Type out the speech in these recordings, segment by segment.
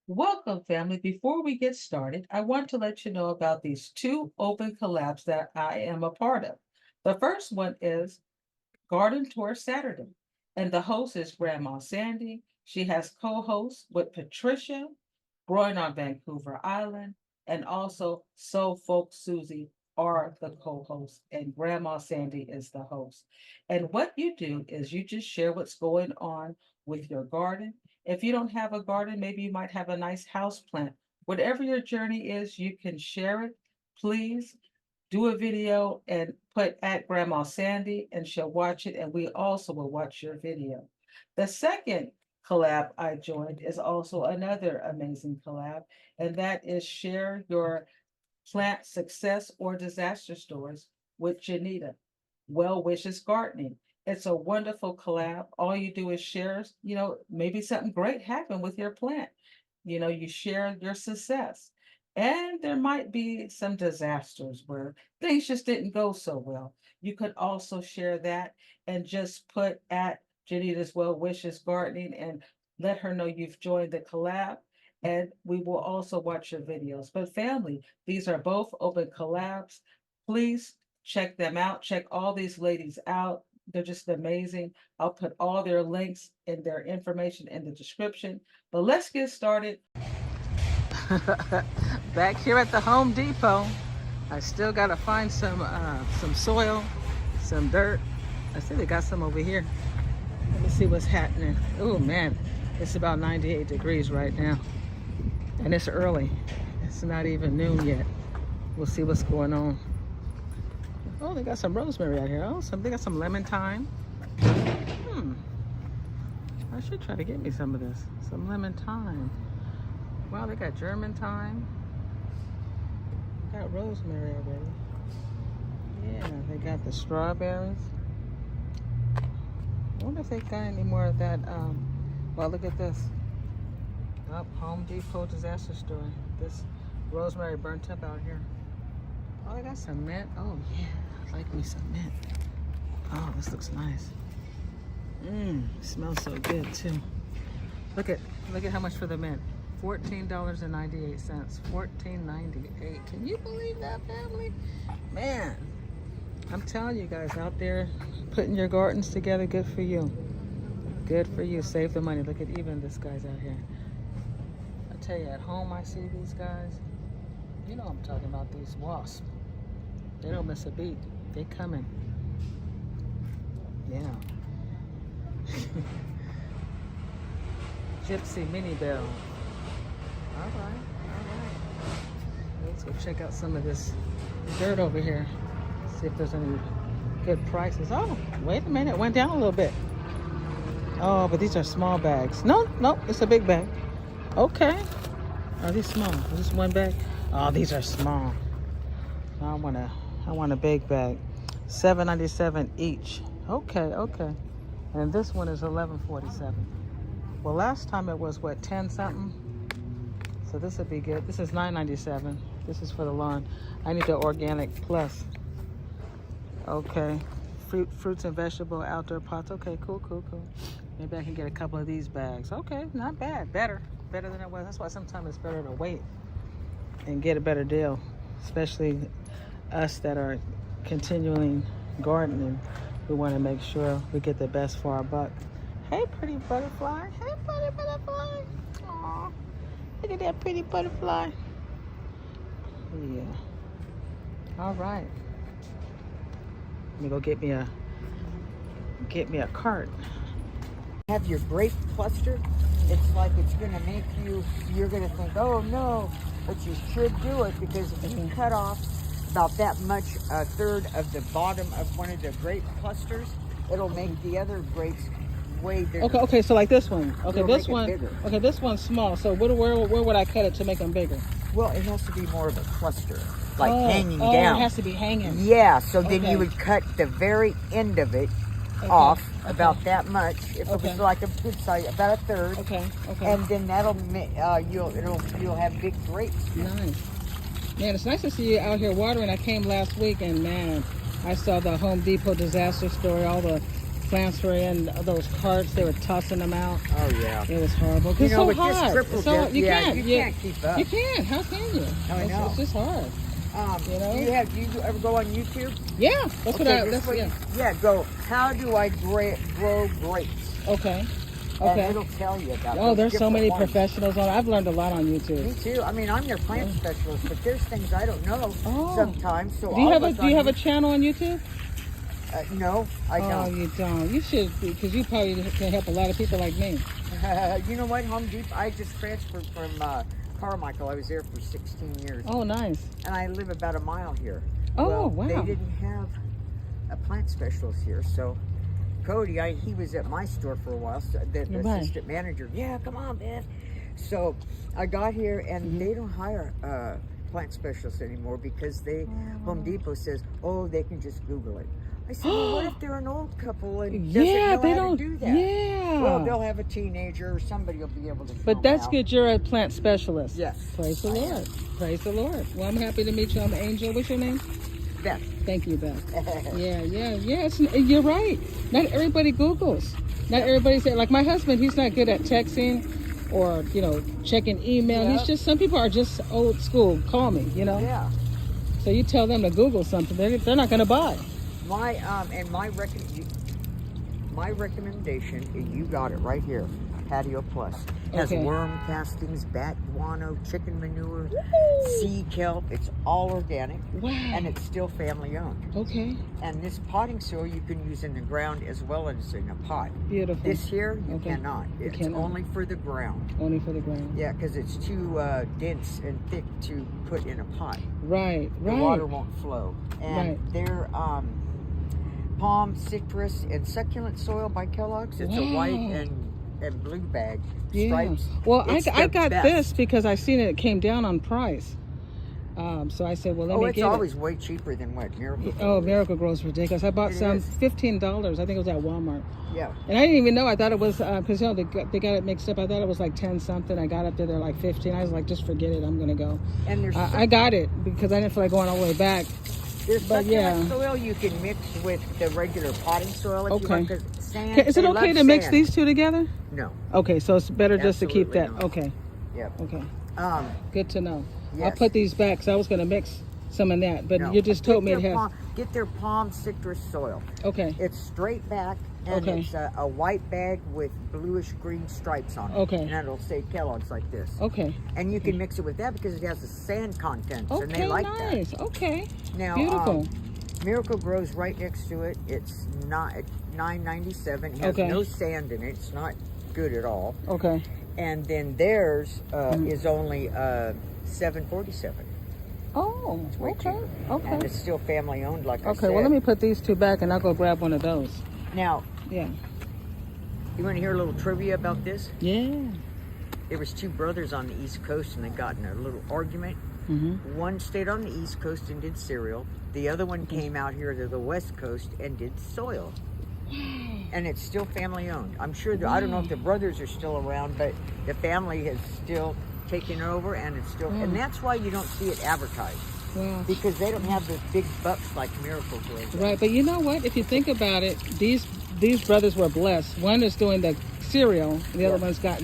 Welcome, family. Before we get started, I want to let you know about these two open collabs that I am a part of. The first one is Garden Tour Saturday, and the host is Grandma Sandy. She has co hosts with Patricia, growing on Vancouver Island, and also Soul Folk Susie are the co hosts, and Grandma Sandy is the host. And what you do is you just share what's going on with your garden. If you don't have a garden, maybe you might have a nice house plant. Whatever your journey is, you can share it. Please do a video and put at Grandma Sandy, and she'll watch it, and we also will watch your video. The second collab I joined is also another amazing collab, and that is share your plant success or disaster stories with Jenita. Well Wishes Gardening. It's a wonderful collab. All you do is share, maybe something great happened with your plant. You share your success. And there might be some disasters where things just didn't go so well. You could also share that and just put at Janita's Well Wishes Gardening and let her know you've joined the collab. And we will also watch your videos. But family, these are both open collabs. Please check them out. Check all these ladies out. They're just amazing. I'll put all their links and their information in the description. But let's get started. Back here at the Home Depot, I still gotta find some soil, some dirt. I see they got some over here. Let me see what's happening. Oh man, it's about 98 degrees right now, and it's early. It's not even noon yet. We'll see what's going on. Oh, they got some rosemary out here. Oh, they got some lemon thyme. I should try to get me some of this. Some lemon thyme. Wow, they got German thyme. Got rosemary already. Yeah, they got the strawberries. I wonder if they got any more of that. Well, look at this. Oh, Home Depot disaster story. This rosemary burnt up out here. Oh, they got some mint. Oh, yeah. I like me some mint. Oh, this looks nice. Smells so good, too. Look at how much for the mint. $14.98. $14.98. Can you believe that, family? Man, I'm telling you guys out there putting your gardens together, good for you. Good for you. Save the money. Look at even this guy's out here. I tell you, at home I see these guys. You know I'm talking about, these wasps. They don't miss a beat. They coming. Yeah. Gypsy Mini Bell. All right. Let's go check out some of this dirt over here. See if there's any good prices. Oh, wait a minute. It went down a little bit. Oh, but these are small bags. No, it's a big bag. Okay. Are these small? Is this one bag? Oh, these are small. I want a big bag. $7.97 each. Okay. And this one is $11.47. Well, last time it was what, 10 something? So this would be good. This is $9.97. This is for the lawn. I need the organic plus. Okay. Fruits and vegetable outdoor pots. Okay, cool. Maybe I can get a couple of these bags. Okay, not bad. Better than it was. That's why sometimes it's better to wait and get a better deal, especially us that are continuing gardening. We want to make sure we get the best for our buck. Hey, pretty butterfly. Hey, pretty butterfly. Aw, look at that pretty butterfly. Yeah. All right. Let me go get me a cart. Have your grape cluster. It's like it's gonna make you're gonna think, oh no, but you should do it, because if you cut off about that much, a third of the bottom of one of the grape clusters, it'll make the other grapes way bigger. Okay, so like this one. Okay, It'll this make it one. bigger. Okay, this one's small. So where would I cut it to make them bigger? Well, it has to be more of a cluster, like hanging down. It has to be hanging. Yeah, so then Okay. you would cut the very end of it off, okay. about that much. If it Okay. was like a good size, about a third. Okay, okay. And then you'll have big grapes. Nice. Man, it's nice to see you out here watering. I came last week and man, I saw the Home Depot disaster story. All the plants were in those carts. They were tossing them out. Oh yeah. It was horrible. You It's know, so with this hard. triple It's so, dip, you yeah, can't. you can't keep up. You can't. How can you? I know. It's just hard. You know? Do you ever go on YouTube? Yeah, that's what I. this That's way- yeah. Yeah, go. How do I grow grapes? Okay. And Okay. it'll tell you about. Oh, those there's so different many ones. professionals on. I've learned a lot on YouTube. Me too. I mean, I'm their plant specialist, but there's things I don't know Oh. sometimes. So Do you I'll have a look Do you on have a channel on YouTube? No, I Oh, don't. you don't. You should, because you probably can help a lot of people like me. You know what? Home Depot. I just transferred from Carmichael. I was there for 16 years, Oh, nice. and I live about a mile here. Oh, Well, wow. They didn't have a plant specialist here, so Cody, he was at my store for a while. So the Right. assistant manager. Yeah, come on, Beth. So I got here, and Mm-hmm. they don't hire plant specialists anymore because Home Depot says, oh, they can just Google it. I said, well, what if they're an old couple and doesn't Yeah, know they how don't. to do that? Yeah. Well, they'll have a teenager or somebody will be able to. But show that's them good. You're a plant specialist. Yes. Praise the I am. Lord. Praise the Lord. Well, I'm happy to meet you. I'm Angel. What's your name? out. Beth. Thank you, Beth. Yeah. You're right. Not everybody Googles. Not everybody's like my husband. He's not good at texting or checking email. Yeah. He's just some people are just old school. Call me. Yeah. So you tell them to Google something, they're not going to buy. My recommendation, and you got it right here, Patio Plus. Has Okay. worm castings, bat guano, chicken manure, sea kelp. It's all organic, Wow. and it's still family owned. Okay. And this potting soil you can use in the ground as well as in a pot. Beautiful. This here you Okay. cannot. It's cannot. only for the ground. Only for the ground. Yeah, because it's too dense and thick to put in a pot. Right. The water won't flow. And Right. they're palm, citrus, and succulent soil by Kellogg's. It's a white Wow. and blue bag. Yeah. Stripes. Well, It's I the got best. this because I seen it came down on price. So I said, well, let Oh, me it's get always way cheaper than what Miracle. it. Oh, Miracle Grow's ridiculous. I bought It some is. $15. I think it was at Walmart. Yeah. And I didn't even know. I thought it was because they got it mixed up. I thought it was like 10 something. I got up there, they're like 15. I was like, just forget it. I'm gonna go. And there's I got it because I didn't feel like going all the way back. there's but succulent yeah. soil you can mix with the regular potting soil if you Okay. want. 'Cause sand. Is it they okay love to mix sand. these two together? No. Okay, so it's better just to keep Absolutely that. not. Okay, Yep. okay, Um, good to know. I'll Yes. put these back. So I was gonna mix some in that, but no. you just told me it Get has. Get their palm citrus soil. Okay, It's straight back, and Okay. it's a white bag with bluish green stripes on it. Okay. And it'll say Kellogg's like this. okay, And you can mix it with that because it has the sand content, and they okay, like nice. Okay, that. Now, beautiful. Miracle Grows right next to it. It's not $9.97. It has Okay. no sand in it. It's not good at all. Okay, And then theirs is only $7.47. oh, Way okay, cheaper. okay, And it's still family owned, like I okay. said. Well, let me put these two back, and I'll go grab one of those. Now, Yeah, you want to hear a little trivia about this? yeah. There was two brothers on the East Coast, and they got in a little argument. Mm-hmm. One stayed on the East Coast and did cereal. The other one came out here to the West Coast and did soil. And it's still family owned. I'm sure, I don't know if the brothers are still around, but the family has still taken over, and it's still, and that's why you don't see it advertised. Wow. Because they don't have those big bucks like Miracle Grows. Right, but you know what? If you think about it, these brothers were blessed. One is doing the cereal, and the other Yeah. one's got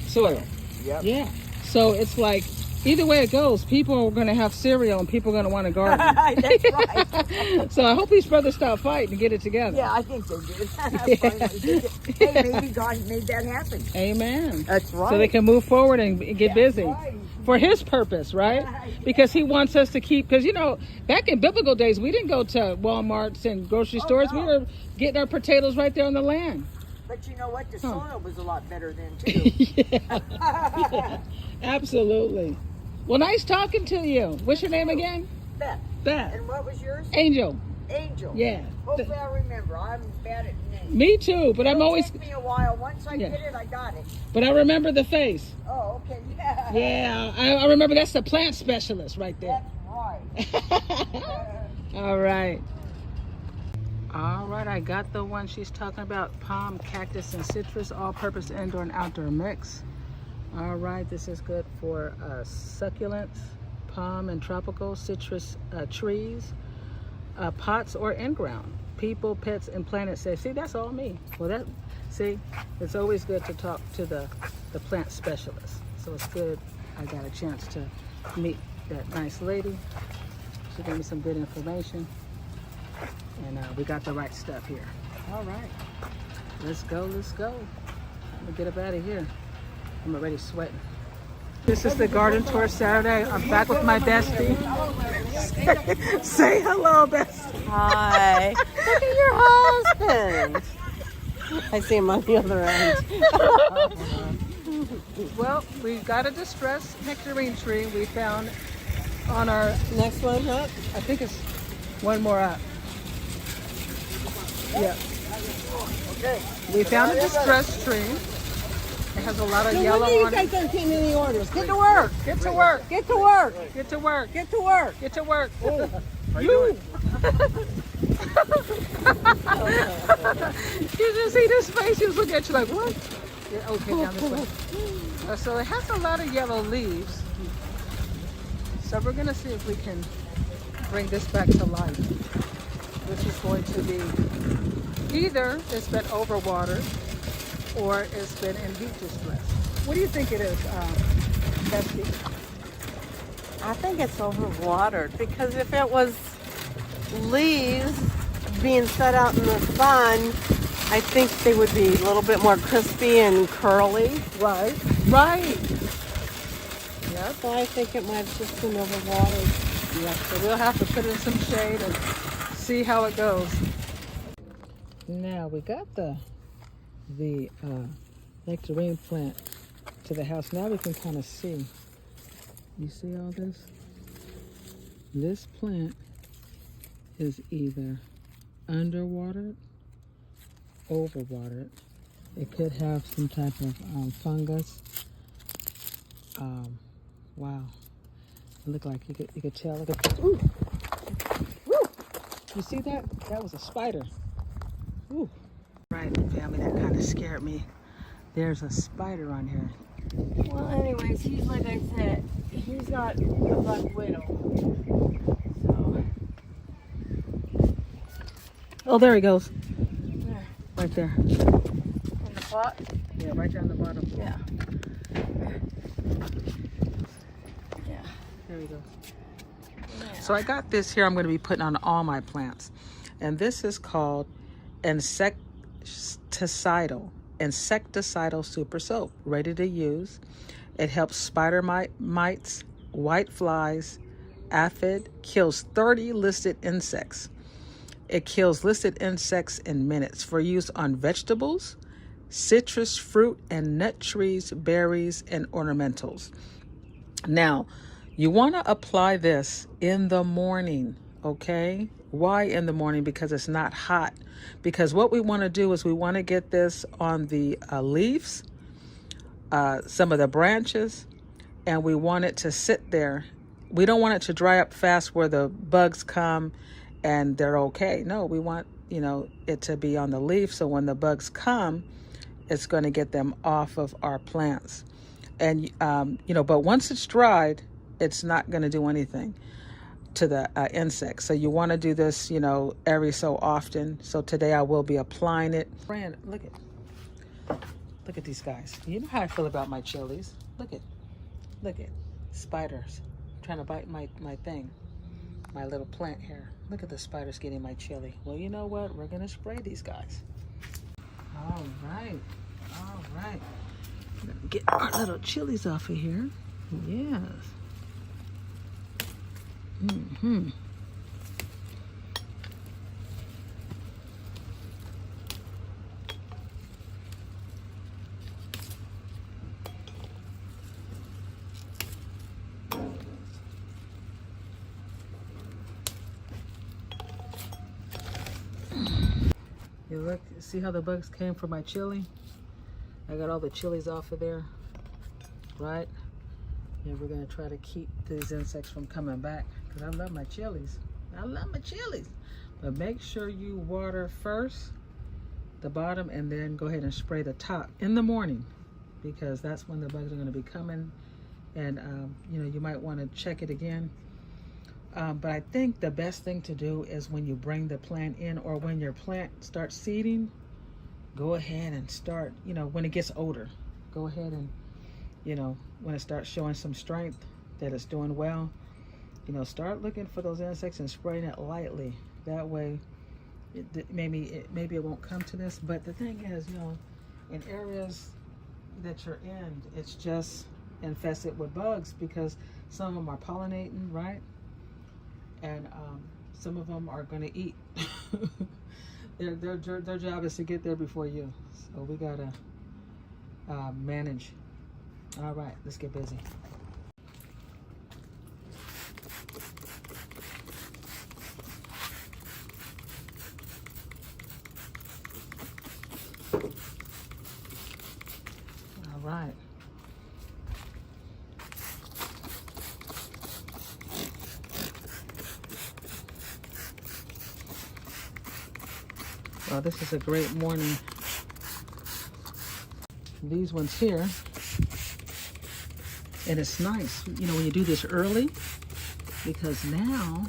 soil. Yep. Yeah. So it's like either way it goes, people are going to have cereal and people are going to want to garden. That's right. So I hope these brothers stop fighting and get it together. Yeah, I think they did. Finally. Hey, maybe God made that happen. Amen. That's right. So they can move forward and get busy. right. For his purpose, right? Because he wants us to keep, because back in biblical days, we didn't go to Walmarts and grocery stores. no. We were getting our potatoes right there on the land. But you know what? The soil was a lot better then, too. Yeah, absolutely. Well, nice talking to you. What's your name again? Beth. Beth. And what was yours? Angel. Angel. Yeah. Hopefully I remember. I'm bad at names. Me too, but I'm It'll always, take me a while. Once I Yeah. get it, I got it. but I remember the face. Oh, okay. Yeah. Yeah, I remember that's the plant specialist right there. That's right. All right. All right, I got the one she's talking about. Palm, cactus, and citrus, all-purpose indoor and outdoor mix. All right, this is good for succulents, palm and tropical citrus trees, pots or in-ground. People, pets, and planets say, see, that's all me. Well, see, it's always good to talk to the plant specialist. So it's good I got a chance to meet that nice lady. She gave me some good information. And we got the right stuff here. All right, let's go, let's go. Let me get up out of here. I'm already sweating. This is the Garden Tour Saturday. I'm back with my bestie. Say hello, bestie. Hi. Look at your husband. I see him on the other end. Well, we got a distressed nectarine tree we found on our... Next one up? I think it's one more up. Yeah. We found a distressed tree. It has a lot of yellow you on guys it. don't keep any orders. Get to work. Get to work. Get to work. Get to work. Get to work. Get to work. You. You just see this face. He was looking at you like, what? Yeah, okay, down this way. So it has a lot of yellow leaves. So we're gonna see if we can bring this back to life. This is going to be either it's been overwatered or it's been in heat distress. What do you think it is, Bestie? I think it's overwatered because if it was leaves being set out in the sun, I think they would be a little bit more crispy and curly. Right. Right. Yep. So I think it might have just been overwatered. Yep. So we'll have to put it in some shade and see how it goes. Now we got the nectarine plant to the house. Now we can kind of see. You see all this? This plant is either underwatered, overwatered. It could have some type of fungus. Wow. It looked like you could tell. Look at, ooh. Woo. You see that? That was a spider. Ooh. Right, family, that kind of scared me. There's a spider on here. Well, anyways, he's like I said, he's not a black widow. So. Oh, there he goes. There. Right there. In the pot? Yeah, right there on the bottom. Yeah. Yeah. There he goes. Yeah. So I got this here I'm going to be putting on all my plants. And this is called Insecticidal Super Soap. Ready to use. It helps spider mites, white flies, aphid, kills 30 listed insects. It kills listed insects in minutes for use on vegetables, citrus fruit and nut trees, berries, and ornamentals. Now, you want to apply this in the morning, okay? Why in the morning? Because it's not hot. Because what we want to do is we want to get this on the leaves, some of the branches, and we want it to sit there. We don't want it to dry up fast where the bugs come and they're okay. No, we want, it to be on the leaf, so when the bugs come, it's going to get them off of our plants. And, but once it's dried, it's not going to do anything to the insects. So you want to do this, every so often. So today I will be applying it. Friend, look at these guys. You know how I feel about my chilies. Look at spiders trying to bite my thing, my little plant here. Look at the spiders getting my chili. Well, you know what? We're going to spray these guys. All right. Get our little chilies off of here. Yes. You look, see how the bugs came for my chili? I got all the chilies off of there, right? And we're gonna try to keep these insects from coming back because I love my chilies. But make sure you water first the bottom and then go ahead and spray the top in the morning, because that's when the bugs are going to be coming. And you know, you might want to check it again. But I think the best thing to do is when you bring the plant in, or when your plant starts seeding, go ahead and start, you know, when it gets older, go ahead and, you know, when it starts showing some strength, that it's doing well, you know, start looking for those insects and spraying it lightly. That way, maybe it won't come to this. But the thing is, you know, in areas that you're in, it's just infested with bugs, because some of them are pollinating, right? And some of them are going to eat. Their job is to get there before you. So we gotta manage. All right, let's get busy. All right. Well, this is a great morning. These ones here, and it's nice, you know, when you do this early, because now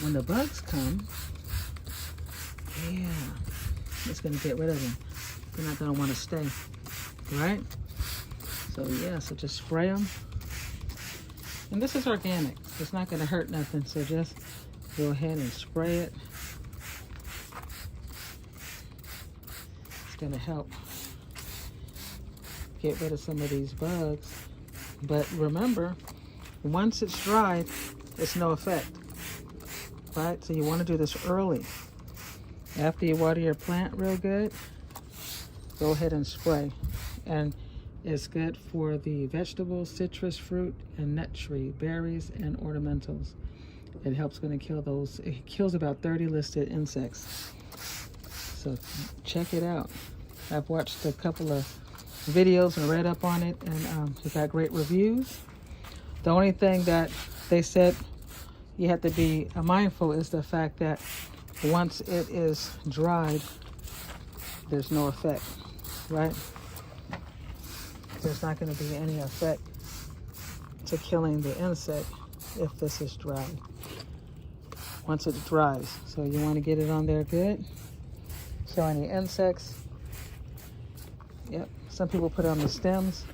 when the bugs come, yeah, it's going to get rid of them. They're not going to want to stay, right? So yeah, so just spray them. And this is organic. It's not going to hurt nothing, so just go ahead and spray it. It's going to help get rid of some of these bugs. But remember, once it's dried, it's no effect, right? So you want to do this early. After you water your plant real good, go ahead and spray. And it's good for the vegetables, citrus, fruit, and nut tree, berries, and ornamentals. It helps going to kill those. It kills about 30 listed insects. So check it out. I've watched a couple of videos and read up on it, and it got great reviews. The only thing that they said you have to be mindful is the fact that once it is dried, there's no effect, right? There's not going to be any effect to killing the insect if this is dried. Once it dries, so you want to get it on there good. So any insects, yep. Some people put it on the stems,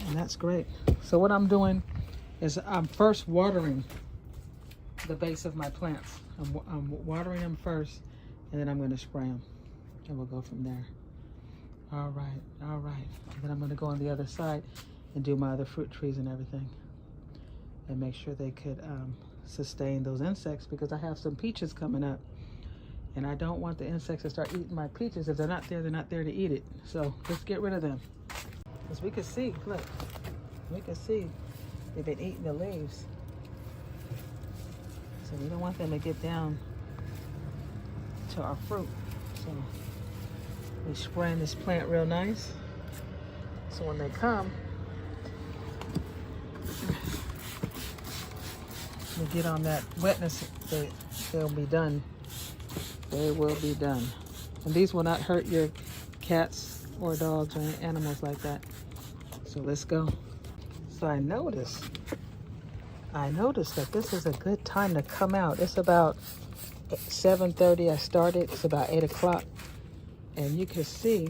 and that's great. So what I'm doing is I'm first watering the base of my plants. I'm watering them first, and then I'm going to spray them, and we'll go from there. All right, all right. And then I'm going to go on the other side and do my other fruit trees and everything, and make sure they could sustain those insects, because I have some peaches coming up. And I don't want the insects to start eating my peaches. If they're not there to eat it. So let's get rid of them. As we can see, look, we can see they've been eating the leaves. So we don't want them to get down to our fruit. So we're spraying this plant real nice. So when they come, we get on that wetness, they'll be done. They will be done. And these will not hurt your cats or dogs or any animals like that. So let's go. So I noticed that this is a good time to come out. It's about 7:30 I started. It's about 8 o'clock. And you can see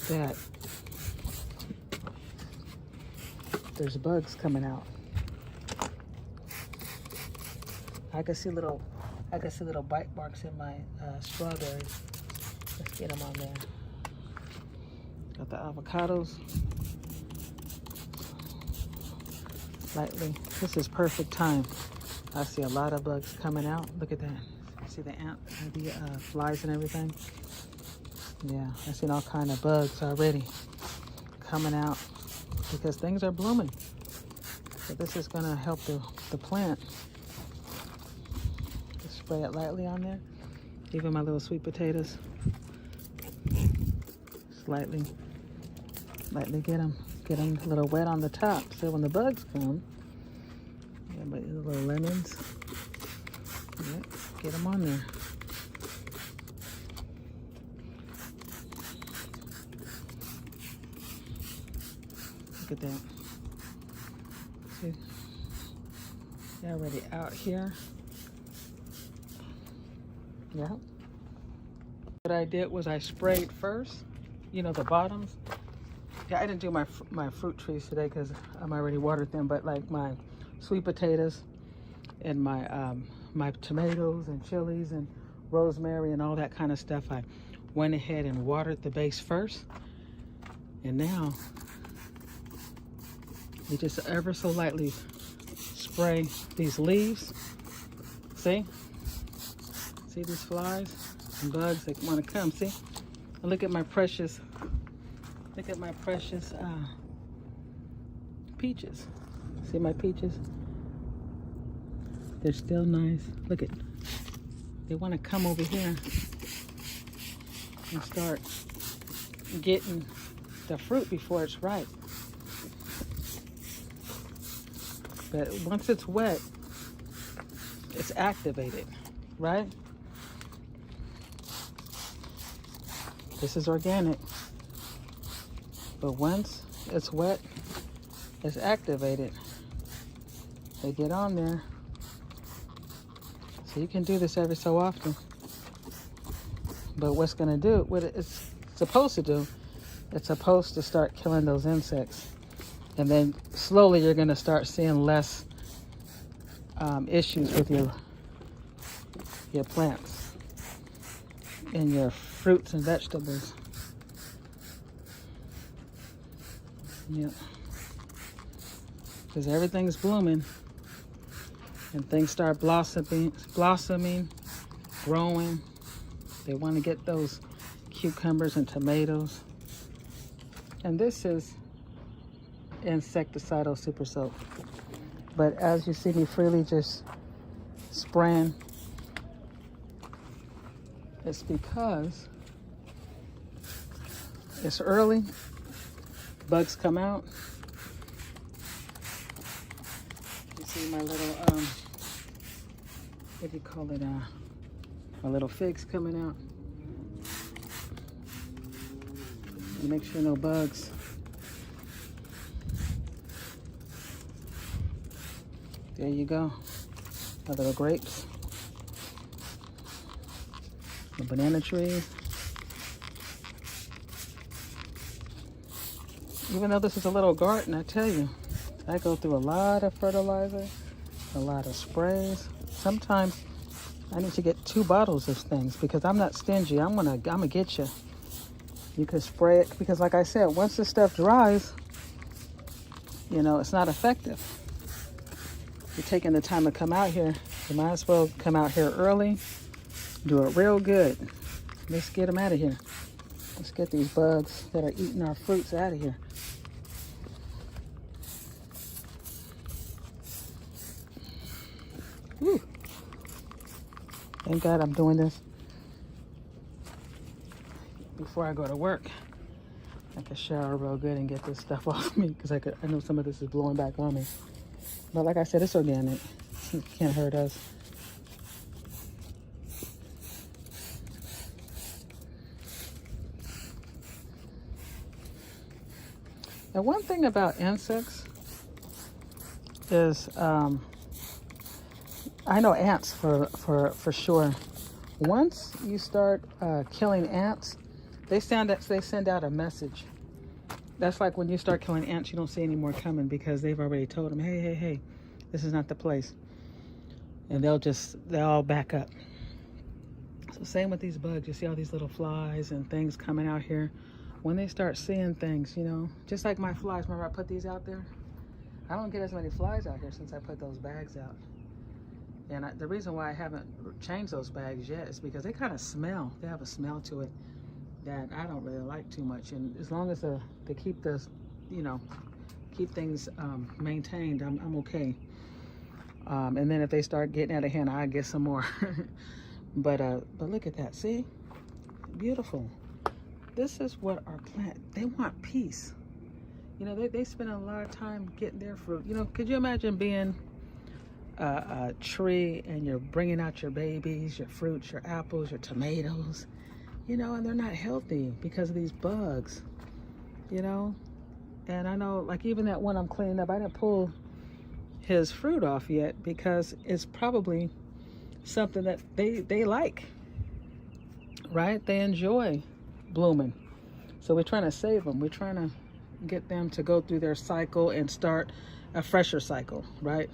that there's bugs coming out. I can see little bite marks in my strawberries. Let's get them on there. Got the avocados. Lightly. This is perfect time. I see a lot of bugs coming out. Look at that. See the flies and everything? Yeah, I've seen all kind of bugs already coming out because things are blooming. So this is gonna help the plant. Spray it lightly on there. Even my little sweet potatoes. Just lightly get them a little wet on the top. So when the bugs come, yeah, but the little lemons. Let's get them on there. Look at that. See, they're already out here. Yeah. What I did was I sprayed first, you know, the bottoms. Yeah, I didn't do my fruit trees today because I'm already watered them, but like my sweet potatoes and my my tomatoes and chilies and rosemary and all that kind of stuff, I went ahead and watered the base first. And now you just ever so lightly spray these leaves. See these flies and bugs that want to come. See, and look at my precious peaches. See my peaches? They're still nice. Look at, they want to come over here and start getting the fruit before it's ripe. But once it's wet, it's activated, right? This is organic. But once it's wet, it's activated. They get on there. So you can do this every so often. But what's going to do, what it's supposed to do, it's supposed to start killing those insects. And then slowly you're going to start seeing less issues with your plants and your fruits and vegetables. Yeah. Because everything's blooming and things start blossoming, growing. They want to get those cucumbers and tomatoes. And this is Insecticidal Super Soap. But as you see me freely just spraying, it's because it's early. Bugs come out. You see my little, what do you call it? My little figs coming out. Make sure no bugs. There you go. My little grapes. The banana trees. Even though this is a little garden, I tell you, I go through a lot of fertilizer, a lot of sprays. Sometimes I need to get 2 bottles of things because I'm not stingy. I'm gonna get you. You can spray it because, like I said, once this stuff dries, you know, it's not effective. You're taking the time to come out here. You might as well come out here early, do it real good. Let's get them out of here. Let's get these bugs that are eating our fruits out of here. Whew. Thank God I'm doing this before I go to work. I can shower real good and get this stuff off me because I know some of this is blowing back on me. But like I said, it's organic. It can't hurt us. And one thing about insects is, I know ants for sure. Once you start killing ants, they send out a message. That's like when you start killing ants, you don't see any more coming because they've already told them, hey, this is not the place. And they'll all back up. So same with these bugs. You see all these little flies and things coming out here. When they start seeing things, you know, just like my flies, remember I put these out there? I don't get as many flies out here since I put those bags out. And the reason why I haven't changed those bags yet is because they kind of smell. They have a smell to it that I don't really like too much. And as long as they keep this, you know, keep things maintained, I'm okay. And then if they start getting out of hand, I get some more. But look at that, see? Beautiful. This is what our plant, they want peace. You know, they spend a lot of time getting their fruit. You know, could you imagine being a tree and you're bringing out your babies, your fruits, your apples, your tomatoes, you know, and they're not healthy because of these bugs, you know. And I know, like, even that one I'm cleaning up, I didn't pull his fruit off yet because it's probably something that they like, right? They enjoy blooming. So we're trying to save them. We're trying to get them to go through their cycle and start a fresher cycle, right?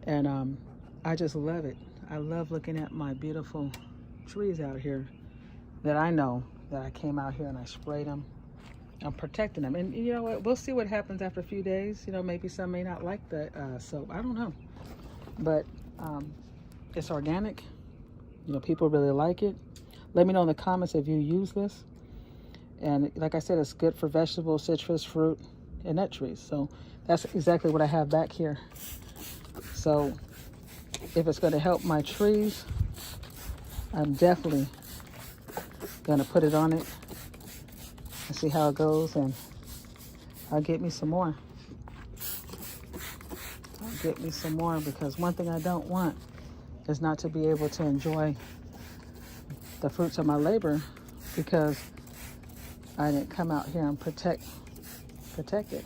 And I just love it. I love looking at my beautiful trees out here that I know that I came out here and I sprayed them. I'm protecting them. And you know what? We'll see what happens after a few days. You know, maybe some may not like the soap. I don't know. But it's organic. You know, people really like it. Let me know in the comments if you use this. And like I said, it's good for vegetables, citrus, fruit, and nut trees. So that's exactly what I have back here. So if it's going to help my trees, I'm definitely going to put it on it and see how it goes. And I'll get me some more. I'll get me some more, because one thing I don't want is not to be able to enjoy the fruits of my labor because I didn't come out here and protect it.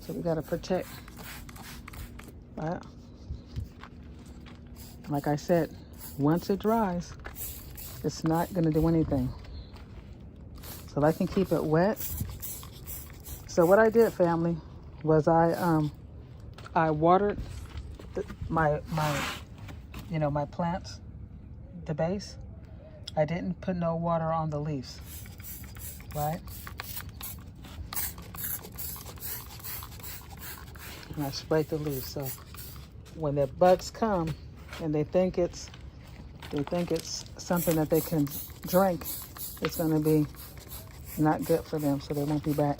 So we got to protect. Right? Like I said, once it dries, it's not going to do anything. So I can keep it wet. So what I did, family, was I watered my plants, the base. I didn't put no water on the leaves, right? And I sprayed the leaves. So when the bugs come and they think it's something that they can drink, it's going to be not good for them, so they won't be back.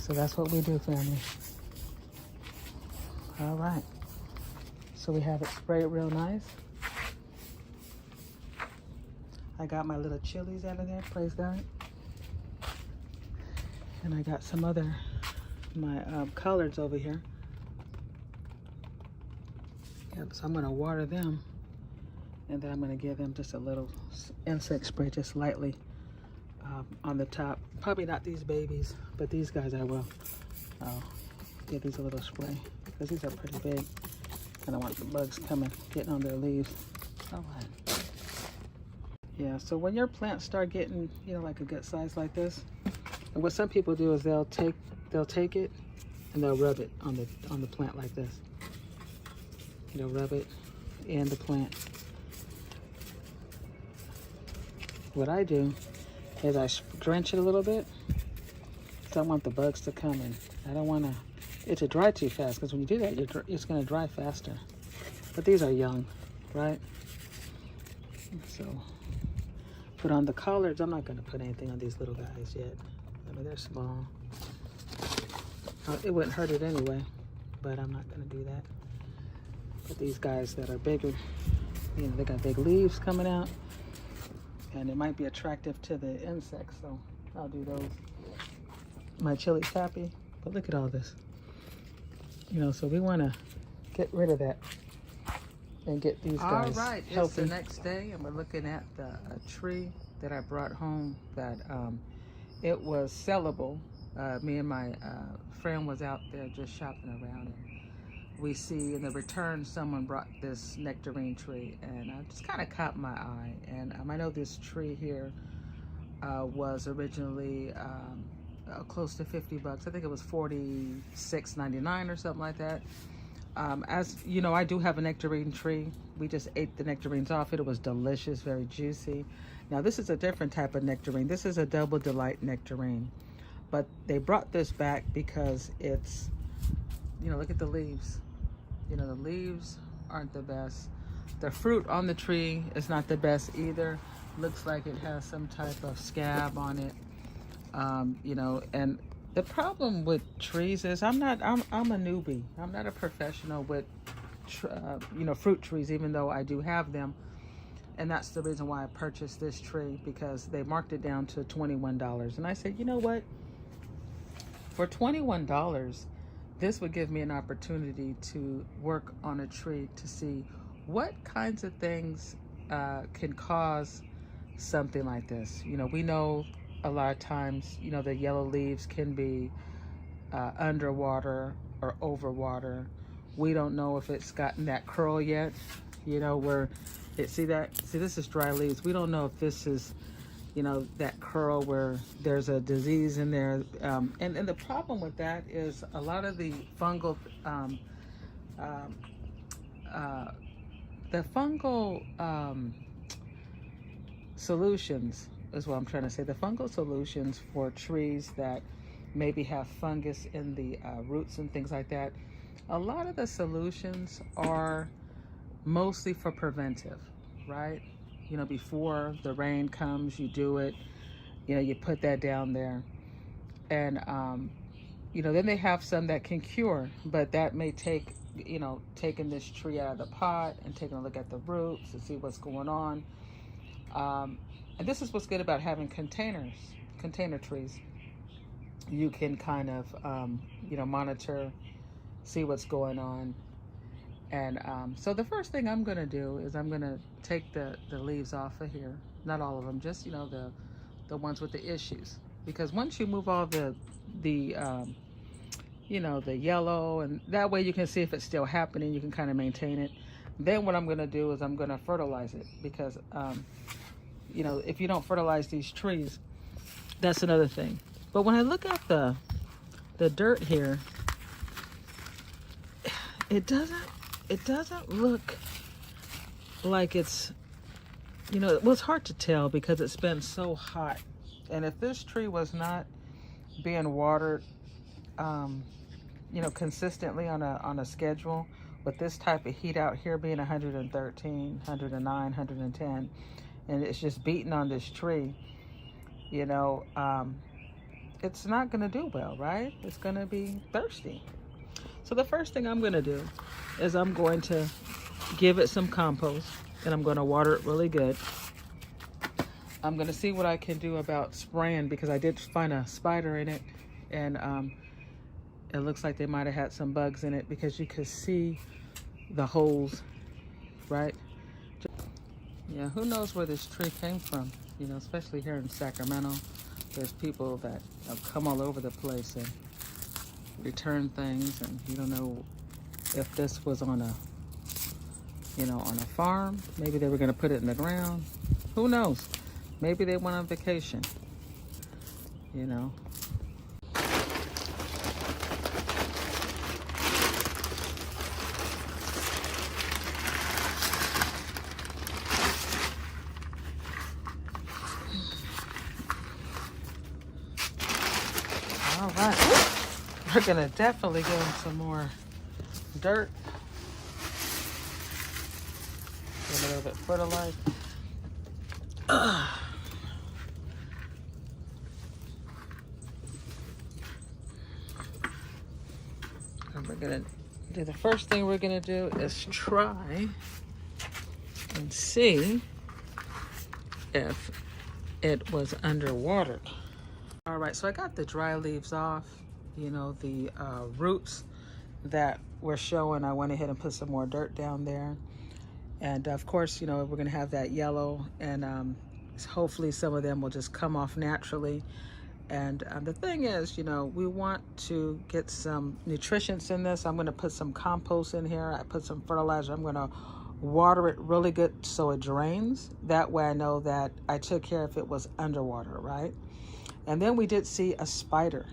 So that's what we do, family. All right. So we have it sprayed real nice. I got my little chilies out of there, praise God. And I got some other, my collards over here. Yep, so I'm gonna water them, and then I'm gonna give them just a little insect spray, just lightly on the top. Probably not these babies, but these guys I will. I'll give these a little spray, because these are pretty big. I don't want the bugs getting on their leaves. All right. Yeah, so when your plants start getting, you know, like a good size like this, and what some people do is they'll take it and they'll rub it on the plant like this. You know, rub it in the plant. What I do is I drench it a little bit, so I want the bugs to come in. I don't want it to dry too fast, because when you do that, it's going to dry faster. But these are young, right? So, put on the collards. I'm not going to put anything on these little guys yet. I mean, they're small. It wouldn't hurt it anyway, but I'm not going to do that. But these guys that are bigger, you know, they got big leaves coming out, and it might be attractive to the insects, so I'll do those. My chili's happy, but look at all this. You know, so we want to get rid of that and get these guys All right, healthy. it's the next day, and we're looking at the tree that I brought home that it was sellable. Me and my friend was out there just shopping around, and we see in the return someone brought this nectarine tree, and it just kind of caught my eye. And I know this tree here was originally close to 50 bucks. I think it was $46.99 or something like that. As you know, I do have a nectarine tree. We just ate the nectarines off it. It was delicious, very juicy. Now this is a different type of nectarine. This is a Double Delight nectarine. But they brought this back because it's, you know, look at the leaves. You know, the leaves aren't the best. The fruit on the tree is not the best either. Looks like it has some type of scab on it. You know, and the problem with trees is I'm a newbie. I'm not a professional with, you know, fruit trees, even though I do have them. And that's the reason why I purchased this tree, because they marked it down to $21. And I said, you know what? For $21, this would give me an opportunity to work on a tree to see what kinds of things can cause something like this. You know, we know a lot of times, you know, the yellow leaves can be underwater or overwater. We don't know if it's gotten that curl yet, you know, where it, see this is dry leaves. We don't know if this is, you know, that curl where there's a disease in there. And the problem with that is a lot of the fungal solutions is what I'm trying to say. The fungal solutions for trees that maybe have fungus in the roots and things like that, a lot of the solutions are mostly for preventive, right? You know, before the rain comes, you do it, you know, you put that down there. And, you know, then they have some that can cure, but that may take, you know, taking this tree out of the pot and taking a look at the roots to see what's going on. And this is what's good about having container trees. You can kind of, you know, monitor, see what's going on. And so the first thing I'm going to do is I'm going to take the leaves off of here. Not all of them, just, you know, the ones with the issues. Because once you move all the you know, the yellow, and that way you can see if it's still happening, you can kind of maintain it. Then what I'm going to do is I'm going to fertilize it, because you know, if you don't fertilize these trees, that's another thing. But when I look at the dirt here, it doesn't look like it's, you know, well, it's hard to tell because it's been so hot. And if this tree was not being watered, you know, consistently on a schedule, with this type of heat out here being 113, 109, 110, and it's just beating on this tree, you know, it's not going to do well, right? It's going to be thirsty. So the first thing I'm going to do is I'm going to give it some compost, and I'm going to water it really good. I'm going to see what I can do about spraying, because I did find a spider in it, and it looks like they might have had some bugs in it, because you could see the holes, right? Yeah, who knows where this tree came from, you know, especially here in Sacramento. There's people that have come all over the place and return things, and you don't know if this was on a, you know, on a farm. Maybe they were going to put it in the ground. Who knows? Maybe they went on vacation, you know. All right, we're gonna definitely give them some more dirt. Give a little bit fertilizer. And we're gonna do, the first thing we're gonna do is try and see if it was underwatered. All right, so I got the dry leaves off, you know, the roots that were showing. I went ahead and put some more dirt down there. And of course, you know, we're gonna have that yellow, and hopefully some of them will just come off naturally. And the thing is, you know, we want to get some nutrients in this. I'm gonna put some compost in here. I put some fertilizer. I'm gonna water it really good so it drains. That way I know that I took care if it was underwater, right? And then we did see a spider.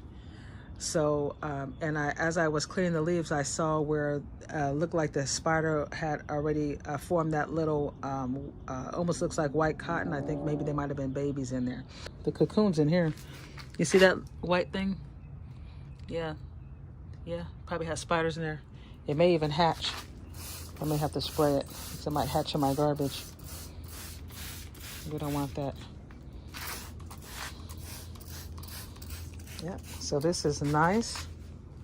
So, and as I was cleaning the leaves, I saw where looked like the spider had already formed that little, almost looks like white cotton. I think maybe there might have been babies in there. The cocoon's in here. You see that white thing? Yeah, probably has spiders in there. It may even hatch. I may have to spray it. It might hatch in my garbage. We don't want that. Yeah, so this is nice.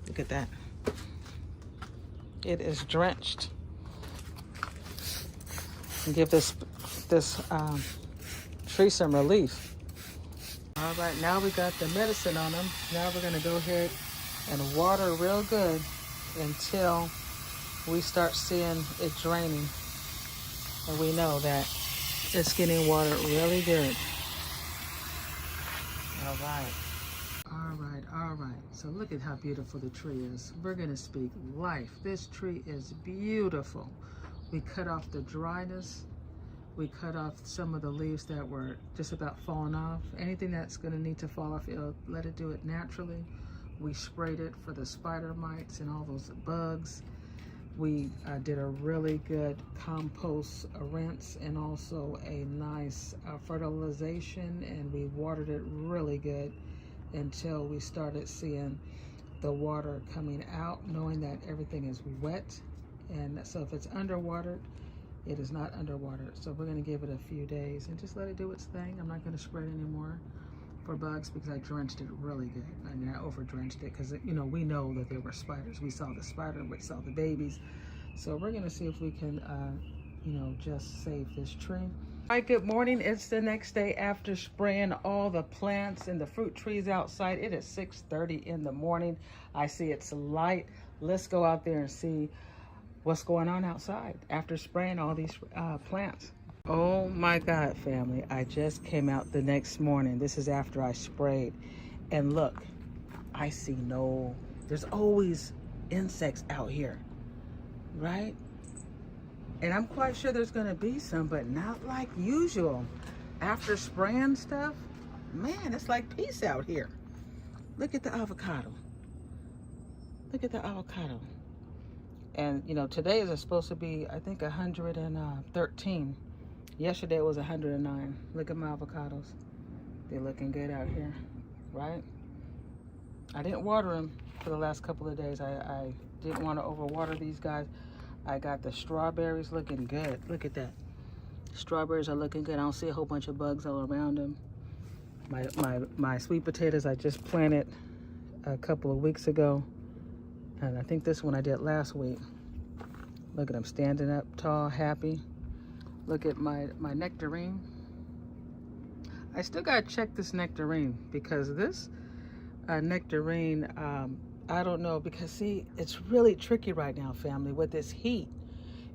Look at that. It is drenched. And give this tree some relief. All right, now we got the medicine on them. Now we're gonna go ahead and water real good until we start seeing it draining. And we know that it's getting watered really good. All right. All right. So look at how beautiful the tree is. We're gonna speak life. This tree is beautiful. We cut off the dryness. We cut off some of the leaves that were just about falling off. Anything that's gonna need to fall off, let it do it naturally. We sprayed it for the spider mites and all those bugs. We did a really good compost rinse and also a nice fertilization, and we watered it really good until we started seeing the water coming out, knowing that everything is wet. And so if it's underwatered, it is not underwater. So we're gonna give it a few days and just let it do its thing. I'm not gonna spray it anymore for bugs because I drenched it really good. I mean, I over drenched it because, you know, we know that there were spiders. We saw the spider, we saw the babies. So we're gonna see if we can, you know, just save this tree. Hi, good morning. It's the next day after spraying all the plants and the fruit trees outside. It is 6:30 in the morning. I see it's light. Let's go out there and see what's going on outside after spraying all these plants. Oh my God, family. I just came out the next morning. This is after I sprayed. And look, I see there's always insects out here, right? And I'm quite sure there's gonna be some, but not like usual. After spraying stuff, man, it's like peace out here. Look at the avocado. Look at the avocado. And you know, today is supposed to be, I think, 113. Yesterday it was 109. Look at my avocados. They're looking good out here, right? I didn't water them for the last couple of days. I didn't want to overwater these guys. I got the strawberries looking good. Look at that. Strawberries are looking good. I don't see a whole bunch of bugs all around them. My sweet potatoes I just planted a couple of weeks ago. And I think this one I did last week. Look at them standing up tall, happy. Look at my nectarine. I still gotta check this nectarine because this nectarine, I don't know, because see, it's really tricky right now, family, with this heat.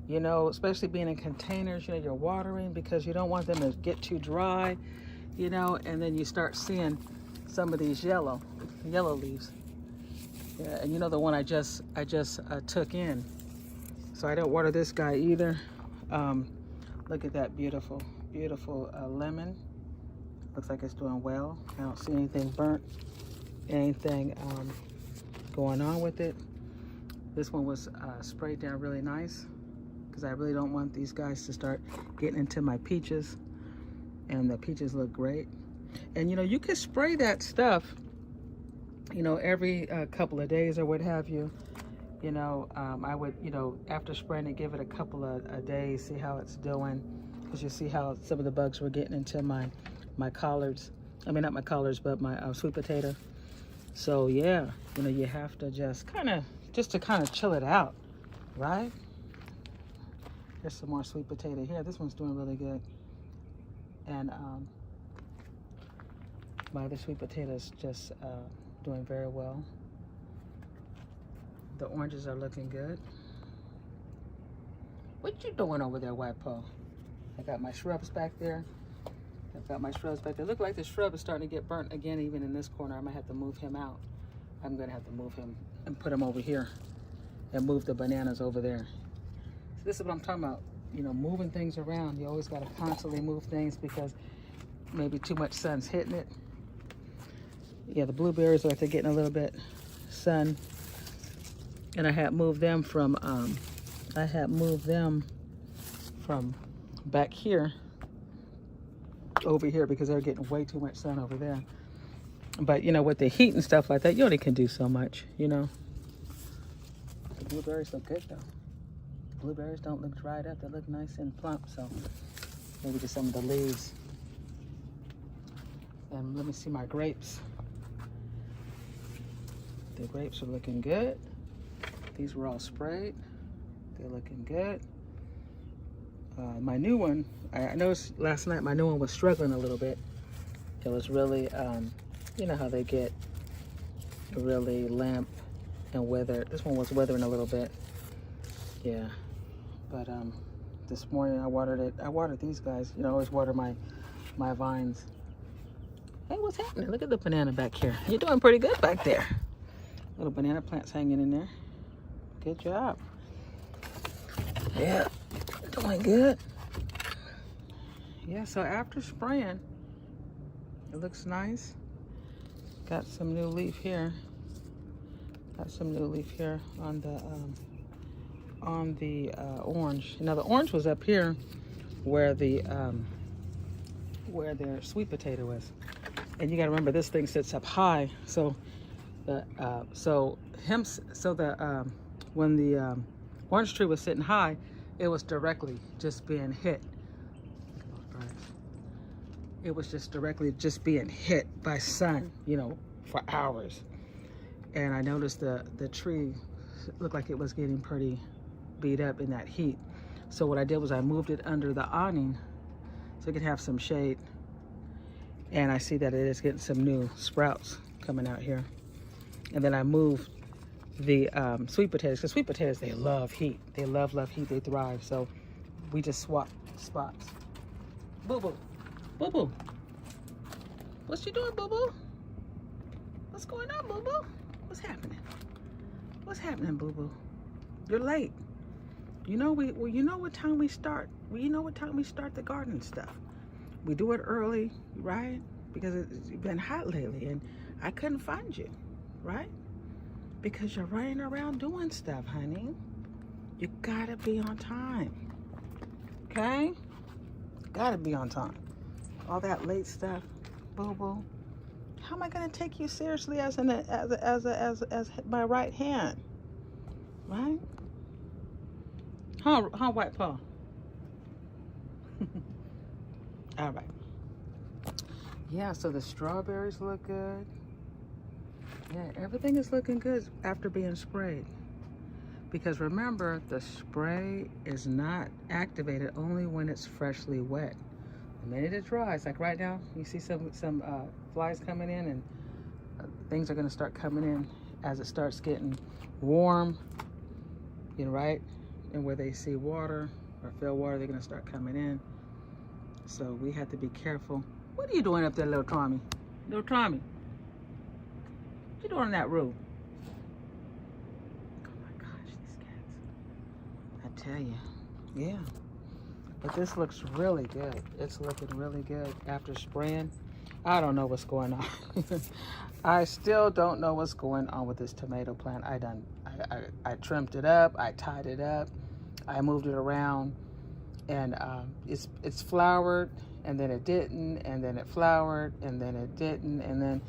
You know, especially being in containers, you know, you're watering because you don't want them to get too dry, you know, and then you start seeing some of these yellow leaves. Yeah, and you know the one I just took in. So I don't water this guy either. Look at that beautiful lemon. Looks like it's doing well. I don't see anything burnt, anything going on with it. This one was sprayed down really nice because I really don't want these guys to start getting into my peaches. And the peaches look great. And you know, you can spray that stuff, you know, every couple of days or what have you. You know, I would, you know, after spraying it, give it a couple of days, see how it's doing, because you see how some of the bugs were getting into my collards. I mean, not my collards, but my sweet potato. So yeah, you know, you have to just kind of chill it out, right? There's some more sweet potato here. This one's doing really good. And my other sweet potatoes just doing very well. The oranges are looking good. What you doing over there, White Paw? I got my shrubs back there. Look like the shrub is starting to get burnt again, even in this corner. I might have to move him out. I'm gonna have to move him and put him over here and move the bananas over there. So this is what I'm talking about, you know, moving things around. You always gotta constantly move things because maybe too much sun's hitting it. Yeah, the blueberries are they're getting a little bit sun. And I had moved them from back here over here because they're getting way too much sun over there. But you know, with the heat and stuff like that, you only can do so much, you know. The blueberries look good though. The blueberries don't look dried up, they look nice and plump, so maybe just some of the leaves. And let me see my grapes. The grapes are looking good. These were all sprayed. They're looking good. My new one, I noticed last night my new one was struggling a little bit. It was really, you know how they get really limp and withered. This one was withering a little bit. Yeah, but this morning I watered it. I watered these guys. You know, I always water my vines. Hey, what's happening? Look at the banana back here. You're doing pretty good back there. Little banana plants hanging in there. Good job. Yeah, doing good. Yeah, so after spraying, it looks nice. Got some new leaf here. Got some new leaf here on the orange. Now the orange was up here where their sweet potato is. And you got to remember, this thing sits up high. So when the orange tree was sitting high, it was directly just being hit. It was just directly just being hit by sun, you know, for hours. And I noticed the tree looked like it was getting pretty beat up in that heat. So what I did was I moved it under the awning so it could have some shade. And I see that it is getting some new sprouts coming out here. And then I moved the sweet potatoes, because sweet potatoes, they love heat. They love heat, they thrive. So we just swapped spots. Boo-boo, boo-boo. What you doing, boo-boo? What's going on, boo-boo? What's happening? What's happening, boo-boo? You're late. You know you know what time we start. Well, you know what time we start the garden stuff. We do it early, right? Because it's been hot lately and I couldn't find you, right? Because you're running around doing stuff, honey. You gotta be on time, okay? Gotta be on time. All that late stuff, boo-boo. How am I gonna take you seriously as my right hand, right? Huh, White Paw? All right. Yeah, so the strawberries look good. Yeah, everything is looking good after being sprayed. Because remember, the spray is not activated only when it's freshly wet. The minute it dries, like right now, you see some flies coming in, and things are gonna start coming in as it starts getting warm, you know, right? And where they see water or feel water, they're gonna start coming in. So we have to be careful. What are you doing up there, little Tommy? Little Tommy? What you doing in that room? Oh my gosh, these cats. I tell you, yeah. But this looks really good. It's looking really good after spraying. I don't know what's going on. I still don't know what's going on with this tomato plant. I trimmed it up, I tied it up, I moved it around, and it's flowered, and then it didn't, and then it flowered, and then it didn't, and then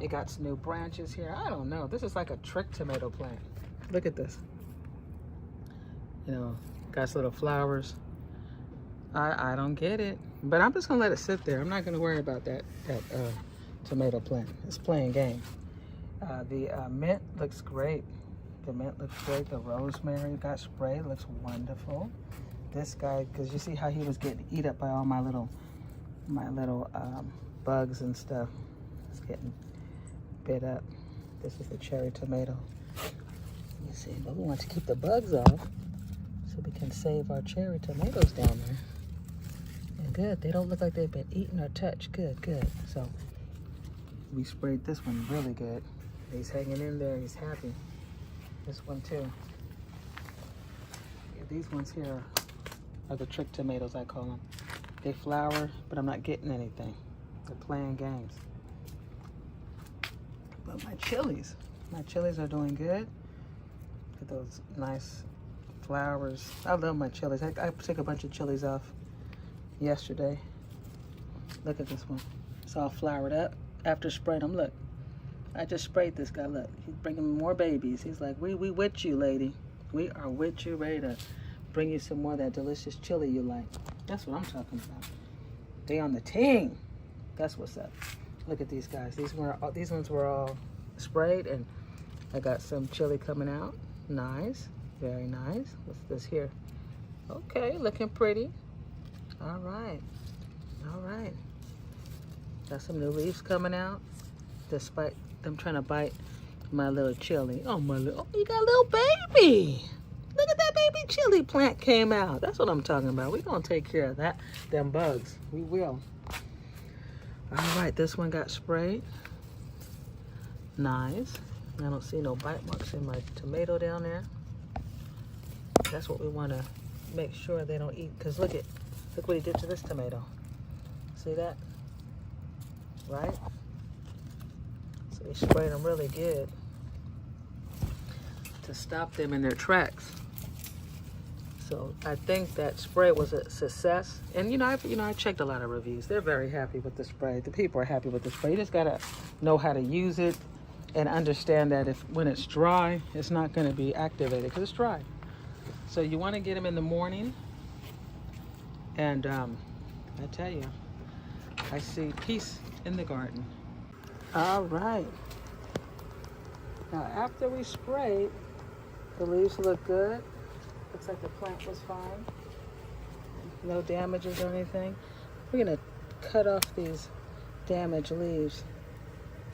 it got some new branches here. I don't know. This is like a trick tomato plant. Look at this. You know, got its little flowers. I don't get it, but I'm just gonna let it sit there. I'm not gonna worry about that tomato plant. It's playing game. The mint looks great. The mint looks great. The rosemary got sprayed. Looks wonderful. This guy, because you see how he was getting eat up by all my little bugs and stuff. It's getting bit up. This is the cherry tomato. You see, but we want to keep the bugs off so we can save our cherry tomatoes down there. And good, they don't look like they've been eaten or touched. Good, good. So we sprayed this one really good. He's hanging in there, he's happy. This one too. Yeah, these ones here are the trick tomatoes, I call them. They flower, but I'm not getting anything. They're playing games. But my chilies are doing good. Look at those nice flowers. I love my chilies. I took a bunch of chilies off yesterday. Look at this one. It's all flowered up after spraying them. Look, I just sprayed this guy. Look, he's bringing more babies. He's like, we with you, lady. We are with you, ready to bring you some more of that delicious chili you like. That's what I'm talking about. They on the team. That's what's up. Look at these guys. These ones were all sprayed, and I got some chili coming out. Nice, very nice. What's this here? Okay, looking pretty. All right, all right. Got some new leaves coming out, despite them trying to bite My little chili. Oh, you got a little baby. Look at that baby chili plant came out. That's what I'm talking about. We're going to take care of them bugs. We will. All right, this one got sprayed. Nice. I don't see no bite marks in my tomato down there. That's what we want to make sure they don't eat. Because look what he did to this tomato. See that? Right? So he sprayed them really good to stop them in their tracks. So I think that spray was a success. And I checked a lot of reviews. They're very happy with the spray. The people are happy with the spray. You just gotta know how to use it and understand that when it's dry, it's not gonna be activated because it's dry. So you wanna get them in the morning. And I tell you, I see peace in the garden. All right. Now after we sprayed, the leaves look good. Looks like the plant was fine. No damages or anything. We're gonna cut off these damaged leaves.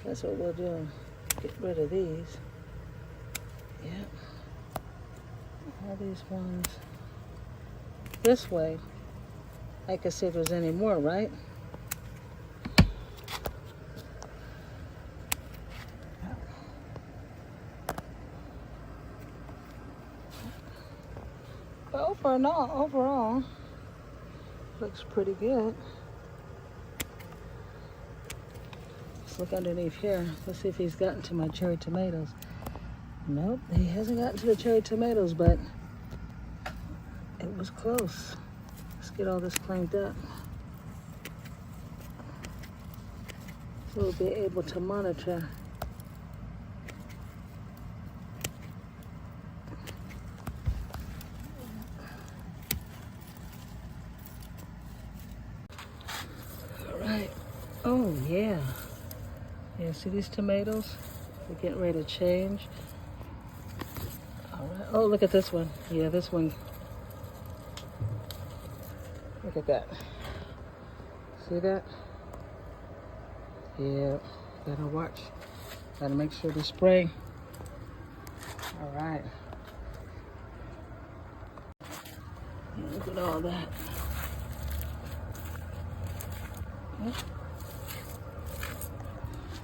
That's what we'll do. Get rid of these. Yep. All these ones. This way, I can see if there's any more, right? But overall, looks pretty good. Let's look underneath here. Let's see if he's gotten to my cherry tomatoes. Nope, he hasn't gotten to the cherry tomatoes, but it was close. Let's get all this cleaned up. So we'll be able to monitor. Oh yeah. Yeah, see these tomatoes? They're getting ready to change. All right. Oh, look at this one. Yeah, this one. Look at that. See that? Yeah, gotta watch. Gotta make sure to spray. All right. Look at all that.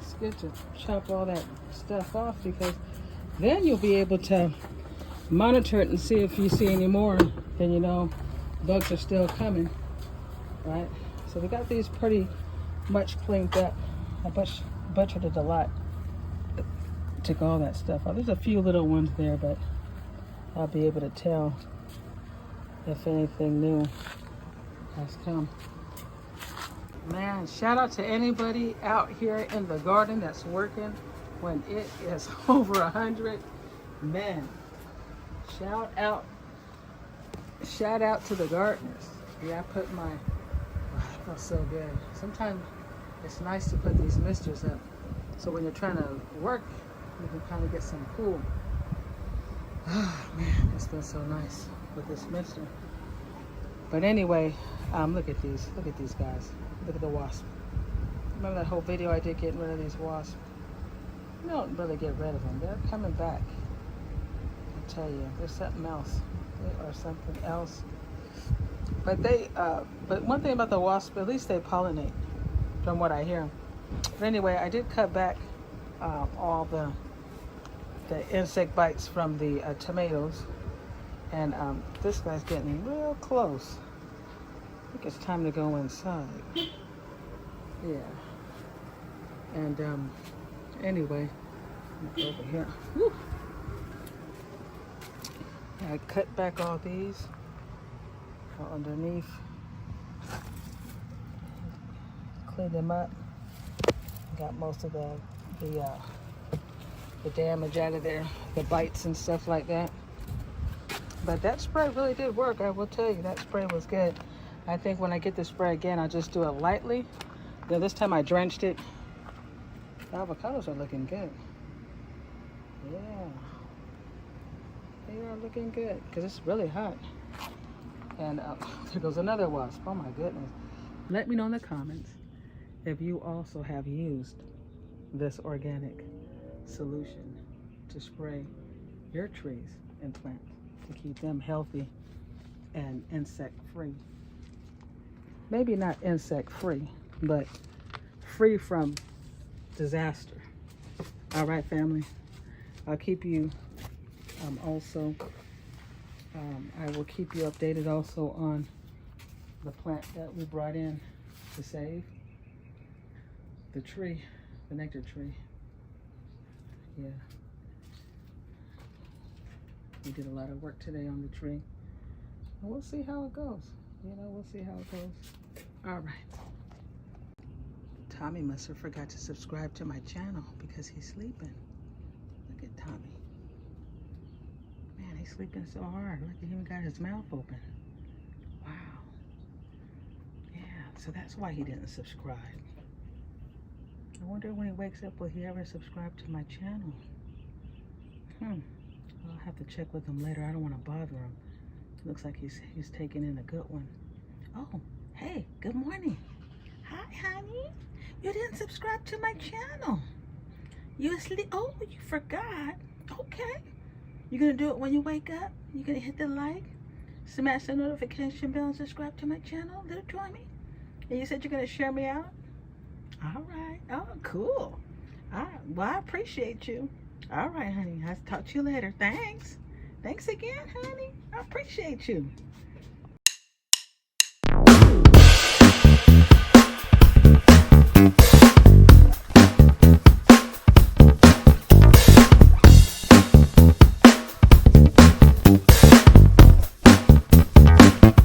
It's good to chop all that stuff off because then you'll be able to monitor it and see if you see any more. Then you know bugs are still coming, right? So we got these pretty much cleaned up. I butchered it a lot. Took all that stuff out. There's a few little ones there, but I'll be able to tell if anything new has come. Man, shout out to anybody out here in the garden that's working when it is over 100. Man, shout out to the gardeners. Yeah, I put my, it feels so good. Sometimes it's nice to put these misters up so when you're trying to work, you can kind of get some cool. Oh man, it's been so nice with this mister. But anyway, look at these guys. Look at the wasp. Remember that whole video I did getting rid of these wasps? You don't really get rid of them. They're coming back. I tell you, there's something else. They are something else. But one thing about the wasp, at least they pollinate, from what I hear. But anyway, I did cut back all the insect bites from the tomatoes, and this guy's getting real close. I think it's time to go inside. Yeah. And anyway, over here. Woo. I cut back all these underneath. Clean them up. Got most of the damage out of there, the bites and stuff like that. But that spray really did work. I will tell you, that spray was good. I think when I get the spray again, I'll just do it lightly. Now this time I drenched it. The avocados are looking good. Yeah. They are looking good because it's really hot. And there goes another wasp. Oh my goodness. Let me know in the comments if you also have used this organic solution to spray your trees and plants to keep them healthy and insect free. Maybe not insect free, but free from disaster. All right, family. I'll keep you I will keep you updated also on the plant that we brought in to save the tree, the nectar tree. Yeah. We did a lot of work today on the tree. And we'll see how it goes. You know, we'll see how it goes. All right. Tommy must have forgot to subscribe to my channel because he's sleeping. Look at Tommy. Man, he's sleeping so hard. Look, he even got his mouth open. Wow. Yeah, so that's why he didn't subscribe. I wonder when he wakes up, will he ever subscribe to my channel? I'll have to check with him later. I don't want to bother him. Looks like he's taking in a good one. Oh, hey, good morning. Hi, honey. You didn't subscribe to my channel. You asleep? Oh, you forgot. Okay. You gonna do it when you wake up? You gonna hit the like, smash the notification bell, and subscribe to my channel, little Tommy? And you said you're gonna share me out? All right. Oh, cool. Well, I appreciate you. All right, honey. I'll talk to you later. Thanks. Thanks again, honey. I appreciate you.